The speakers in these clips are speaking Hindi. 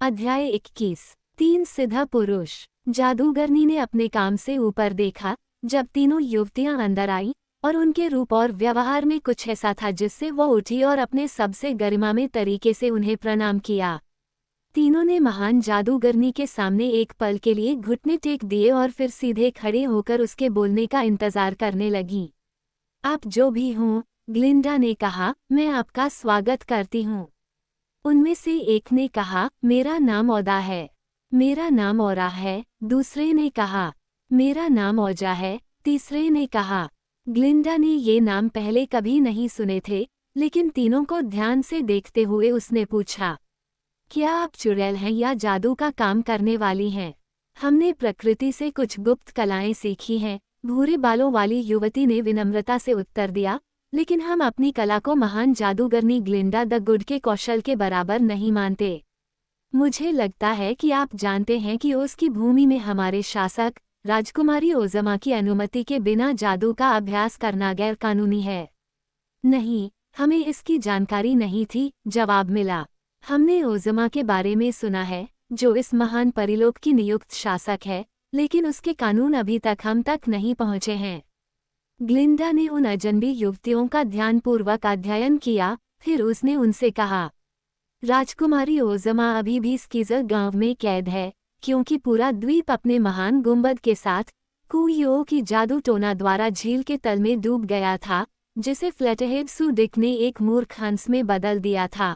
अध्याय 21। 3 सिद्ध पुरुष। जादूगरनी ने अपने काम से ऊपर देखा जब तीनों युवतियां अंदर आईं और उनके रूप और व्यवहार में कुछ ऐसा था जिससे वो उठी और अपने सबसे गरिमामय तरीके से उन्हें प्रणाम किया। तीनों ने महान जादूगरनी के सामने एक पल के लिए घुटने टेक दिए और फिर सीधे खड़े होकर उसके बोलने का इंतजार करने लगीं। आप जो भी हों, ग्लिंडा ने कहा, मैं आपका स्वागत करती हूँ। उनमें से एक ने कहा, मेरा नाम ओदा है। मेरा नाम ओरा है, दूसरे ने कहा। मेरा नाम ओजा है, तीसरे ने कहा। ग्लिंडा ने ये नाम पहले कभी नहीं सुने थे, लेकिन तीनों को ध्यान से देखते हुए उसने पूछा, क्या आप चुड़ैल हैं या जादू का काम करने वाली हैं? हमने प्रकृति से कुछ गुप्त कलाएं सीखी हैं, भूरे बालों वाली युवती ने विनम्रता से उत्तर दिया, लेकिन हम अपनी कला को महान जादूगरनी ग्लिंडा द गुड के कौशल के बराबर नहीं मानते। मुझे लगता है कि आप जानते हैं कि ओज की भूमि में हमारे शासक राजकुमारी ओज़मा की अनुमति के बिना जादू का अभ्यास करना गैर कानूनी है। नहीं, हमें इसकी जानकारी नहीं थी, जवाब मिला। हमने ओज़मा के बारे में सुना है, जो इस महान परिलोक की नियुक्त शासक है, लेकिन उसके कानून अभी तक हम तक नहीं पहुँचे हैं। ग्लिंडा ने उन अजनबी युवतियों का ध्यानपूर्वक अध्ययन किया, फिर उसने उनसे कहा, राजकुमारी ओज़मा अभी भी स्कीज़र गांव में कैद है, क्योंकि पूरा द्वीप अपने महान गुंबद के साथ कुइओ की जादू टोना द्वारा झील के तल में डूब गया था, जिसे फ्लैटहेड सुडिक ने एक मूर्ख हंस में बदल दिया था।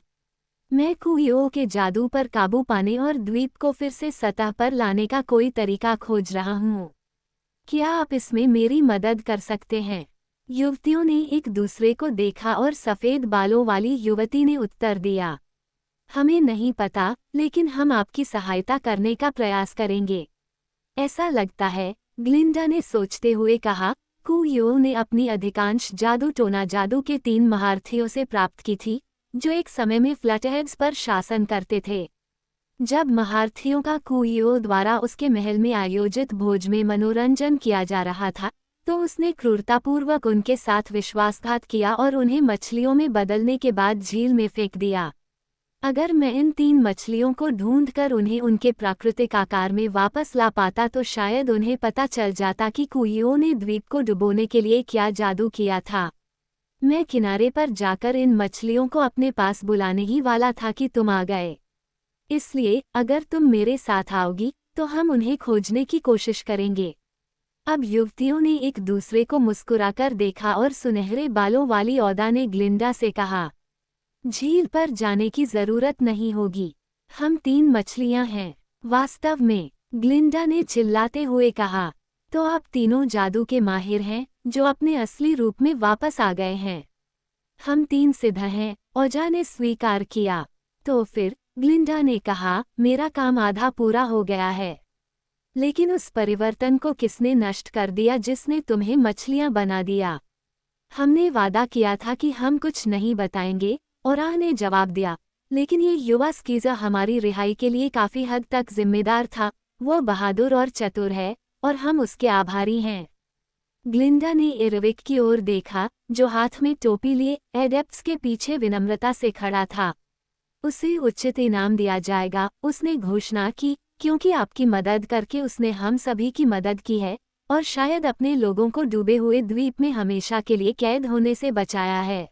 मैं कुइओ के जादू पर काबू पाने और द्वीप को फिर से सतह पर लाने का कोई तरीका खोज रहा हूँ। क्या आप इसमें मेरी मदद कर सकते हैं? युवतियों ने एक दूसरे को देखा और सफ़ेद बालों वाली युवती ने उत्तर दिया, हमें नहीं पता, लेकिन हम आपकी सहायता करने का प्रयास करेंगे। ऐसा लगता है, ग्लिंडा ने सोचते हुए कहा, कुइओ ने अपनी अधिकांश जादू टोना जादू के 3 महारथियों से प्राप्त की थी, जो एक समय में फ्लैटहेड्स पर शासन करते थे। जब महारथियों का कुइओ द्वारा उसके महल में आयोजित भोज में मनोरंजन किया जा रहा था, तो उसने क्रूरतापूर्वक उनके साथ विश्वासघात किया और उन्हें मछलियों में बदलने के बाद झील में फेंक दिया। अगर मैं इन 3 मछलियों को ढूंढकर उन्हें उनके प्राकृतिक आकार में वापस ला पाता तो शायद उन्हें पता चल जाता कि कुइओ ने द्वीप को डुबोने के लिए क्या जादू किया था। मैं किनारे पर जाकर इन मछलियों को अपने पास बुलाने ही वाला था कि तुम आ गए। इसलिए अगर तुम मेरे साथ आओगी तो हम उन्हें खोजने की कोशिश करेंगे। अब युवतियों ने एक दूसरे को मुस्कुराकर देखा और सुनहरे बालों वाली ओदा ने ग्लिंडा से कहा, झील पर जाने की जरूरत नहीं होगी, हम 3 मछलियां हैं। वास्तव में, ग्लिंडा ने चिल्लाते हुए कहा, तो आप तीनों जादू के माहिर हैं, जो अपने असली रूप में वापस आ गए हैं। हम 3 सिद्ध हैं, ओजा ने स्वीकार किया। तो फिर, ग्लिंडा ने कहा, मेरा काम आधा पूरा हो गया है। लेकिन उस परिवर्तन को किसने नष्ट कर दिया जिसने तुम्हें मछलियां बना दिया? हमने वादा किया था कि हम कुछ नहीं बताएंगे, ओराह ने जवाब दिया, लेकिन ये युवा स्कीज़र हमारी रिहाई के लिए काफी हद तक जिम्मेदार था। वो बहादुर और चतुर है, और हम उसके आभारी हैं। ग्लिंडा ने इरविक की ओर देखा, जो हाथ में टोपी लिए एडेप्ट्स के पीछे विनम्रता से खड़ा था। उसे उचित इनाम दिया जाएगा, उसने घोषणा की, क्योंकि आपकी मदद करके उसने हम सभी की मदद की है, और शायद अपने लोगों को डूबे हुए द्वीप में हमेशा के लिए कैद होने से बचाया है।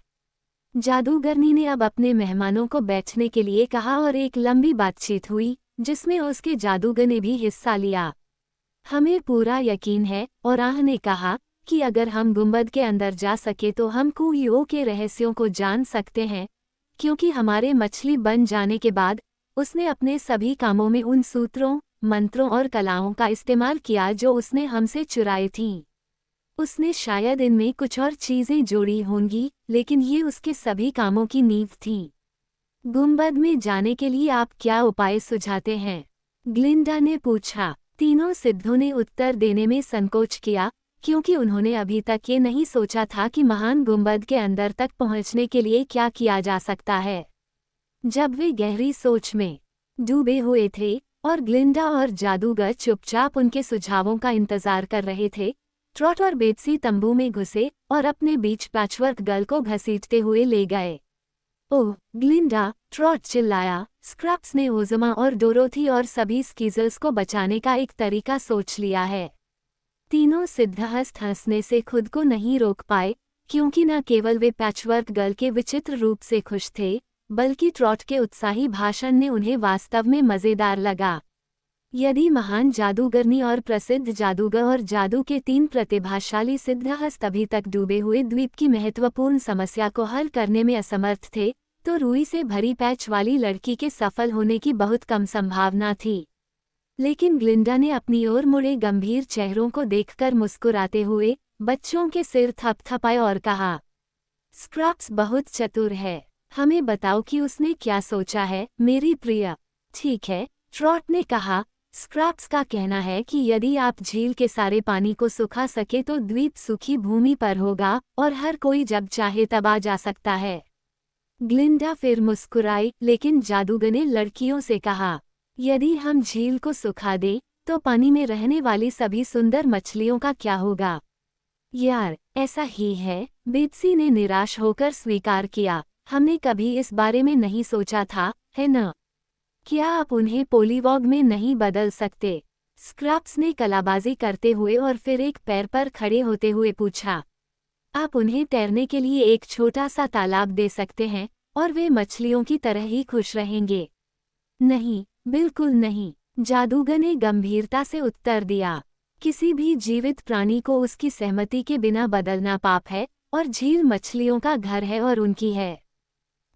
जादूगरनी ने अब अपने मेहमानों को बैठने के लिए कहा और एक लंबी बातचीत हुई, जिसमें उसके जादूगर ने भी हिस्सा लिया। हमें पूरा यकीन है, ओराह ने कहा, कि अगर हम गुंबद के अंदर जा सके तो हम कुइओ के रहस्यों को जान सकते हैं, क्योंकि हमारे मछली बन जाने के बाद उसने अपने सभी कामों में उन सूत्रों, मंत्रों और कलाओं का इस्तेमाल किया जो उसने हमसे चुराई थीं। उसने शायद इनमें कुछ और चीज़ें जोड़ी होंगी, लेकिन ये उसके सभी कामों की नींव थीं। गुंबद में जाने के लिए आप क्या उपाय सुझाते हैं? ग्लिंडा ने पूछा। तीनों सिद्धों ने उत्तर देने में संकोच किया, क्योंकि उन्होंने अभी तक ये नहीं सोचा था कि महान गुंबद के अंदर तक पहुंचने के लिए क्या किया जा सकता है। जब वे गहरी सोच में डूबे हुए थे और ग्लिंडा और जादूगर चुपचाप उनके सुझावों का इंतजार कर रहे थे, ट्रॉट और बेट्सी तंबू में घुसे और अपने बीच पैचवर्क गर्ल को घसीटते हुए ले गए। ओह ग्लिंडा, ट्रॉट चिल्लाया। स्क्रप्स ने ओज़मा और डोरोथी और सभी स्कीजल्स को बचाने का एक तरीका सोच लिया है। तीनों सिद्धहस्त हंसने से खुद को नहीं रोक पाए, क्योंकि न केवल वे पैचवर्क गर्ल के विचित्र रूप से खुश थे, बल्कि ट्रॉट के उत्साही भाषण ने उन्हें वास्तव में मज़ेदार लगा। यदि महान जादूगरनी और प्रसिद्ध जादूगर और जादू के 3 प्रतिभाशाली सिद्धहस्त अभी तक डूबे हुए द्वीप की महत्वपूर्ण समस्या को हल करने में असमर्थ थे, तो रुई से भरी पैच वाली लड़की के सफल होने की बहुत कम संभावना थी। लेकिन ग्लिंडा ने अपनी ओर मुड़े गंभीर चेहरों को देखकर मुस्कुराते हुए बच्चों के सिर थपथपाए और कहा, स्क्रप्स बहुत चतुर है। हमें बताओ कि उसने क्या सोचा है, मेरी प्रिय। ठीक है, ट्रॉट ने कहा। स्क्रप्स का कहना है कि यदि आप झील के सारे पानी को सुखा सके तो द्वीप सूखी भूमि पर होगा और हर कोई जब चाहे तब आ जा सकता है। ग्लिंडा फिर मुस्कुराई, लेकिन जादूगर ने लड़कियों से कहा, यदि हम झील को सुखा दें तो पानी में रहने वाली सभी सुंदर मछलियों का क्या होगा? यार, ऐसा ही है, बेत्सी ने निराश होकर स्वीकार किया। हमने कभी इस बारे में नहीं सोचा था, है न? क्या आप उन्हें पोलीवॉग में नहीं बदल सकते? स्क्रप्स ने कलाबाजी करते हुए और फिर एक पैर पर खड़े होते हुए पूछा। आप उन्हें तैरने के लिए एक छोटा सा तालाब दे सकते हैं और वे मछलियों की तरह ही खुश रहेंगे। नहीं, बिल्कुल नहीं, जादूगर ने गंभीरता से उत्तर दिया। किसी भी जीवित प्राणी को उसकी सहमति के बिना बदलना पाप है, और झील मछलियों का घर है और उनकी है।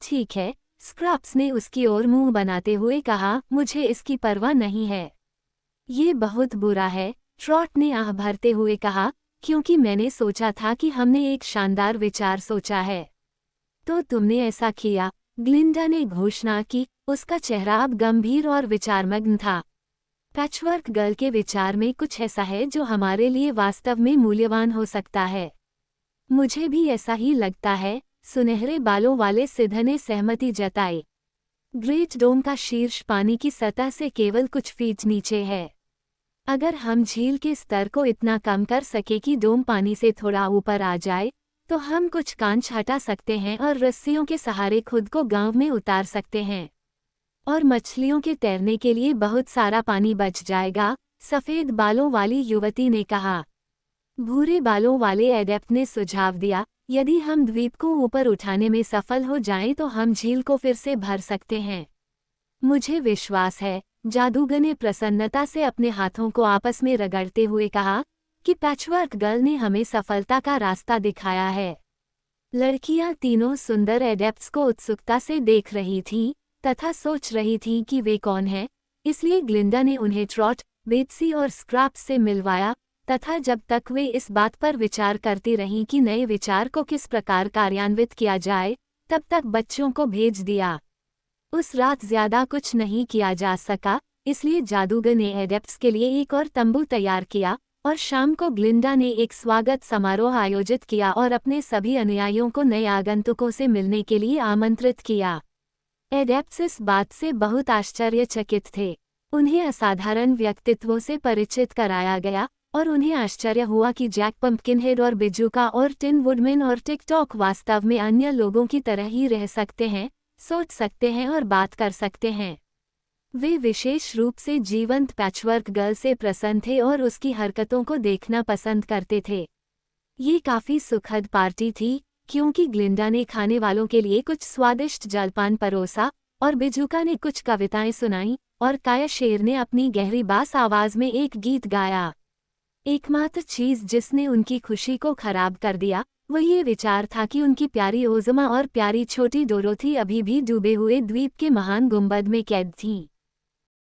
ठीक है, स्क्रप्स ने उसकी ओर मुंह बनाते हुए कहा, मुझे इसकी परवाह नहीं है। ये बहुत बुरा है, ट्रॉट ने आह भरते हुए कहा, क्योंकि मैंने सोचा था कि हमने एक शानदार विचार सोचा है। तो तुमने ऐसा किया, ग्लिंडा ने घोषणा की। उसका चेहरा अब गंभीर और विचारमग्न था। पैचवर्क गर्ल के विचार में कुछ ऐसा है जो हमारे लिए वास्तव में मूल्यवान हो सकता है। मुझे भी ऐसा ही लगता है, सुनहरे बालों वाले सिद्ध ने सहमति जताई। ग्रेट डोम का शीर्ष पानी की सतह से केवल कुछ फीट नीचे है। अगर हम झील के स्तर को इतना कम कर सके कि डोम पानी से थोड़ा ऊपर आ जाए, तो हम कुछ कांच हटा सकते हैं और रस्सियों के सहारे खुद को गांव में उतार सकते हैं। और मछलियों के तैरने के लिए बहुत सारा पानी बच जाएगा, सफ़ेद बालों वाली युवती ने कहा। भूरे बालों वाले एडेप्ट ने सुझाव दिया, यदि हम द्वीप को ऊपर उठाने में सफल हो जाएं तो हम झील को फिर से भर सकते हैं। मुझे विश्वास है, जादूगर ने प्रसन्नता से अपने हाथों को आपस में रगड़ते हुए कहा, कि पैचवर्क गर्ल ने हमें सफलता का रास्ता दिखाया है। लड़कियां तीनों सुंदर एडेप्ट्स को उत्सुकता से देख रही थीं, तथा सोच रही थीं कि वे कौन हैं, इसलिए ग्लिंडा ने उन्हें ट्रॉट, बेत्सी और स्क्रप्स से मिलवाया, तथा जब तक वे इस बात पर विचार करती रहीं कि नए विचार को किस प्रकार कार्यान्वित किया जाए, तब तक बच्चों को भेज दिया। उस रात ज्यादा कुछ नहीं किया जा सका, इसलिए जादूगर ने एडेप्ट्स के लिए एक और तंबू तैयार किया, और शाम को ग्लिंडा ने एक स्वागत समारोह आयोजित किया और अपने सभी अनुयायियों को नए आगंतुकों से मिलने के लिए आमंत्रित किया। एडेप्ट्स इस बात से बहुत आश्चर्यचकित थे। उन्हें असाधारण व्यक्तित्वों से परिचित कराया गया, और उन्हें आश्चर्य हुआ कि जैक पंपकिनहेड और बिजुका और टिन वुडमैन और टिकटॉक वास्तव में अन्य लोगों की तरह ही रह सकते हैं, सोच सकते हैं और बात कर सकते हैं। वे विशेष रूप से जीवंत पैचवर्क गर्ल से प्रसन्न थे और उसकी हरकतों को देखना पसंद करते थे। ये काफ़ी सुखद पार्टी थी, क्योंकि ग्लिंडा ने खाने वालों के लिए कुछ स्वादिष्ट जलपान परोसा, और बिजुका ने कुछ कविताएं सुनाईं, और काया शेर ने अपनी गहरी बास आवाज़ में एक गीत गाया। एकमात्र चीज़ जिसने उनकी खुशी को खराब कर दिया, वो ये विचार था कि उनकी प्यारी ओज़मा और प्यारी छोटी डोरोथी अभी भी डूबे हुए द्वीप के महान गुंबद में कैद थीं।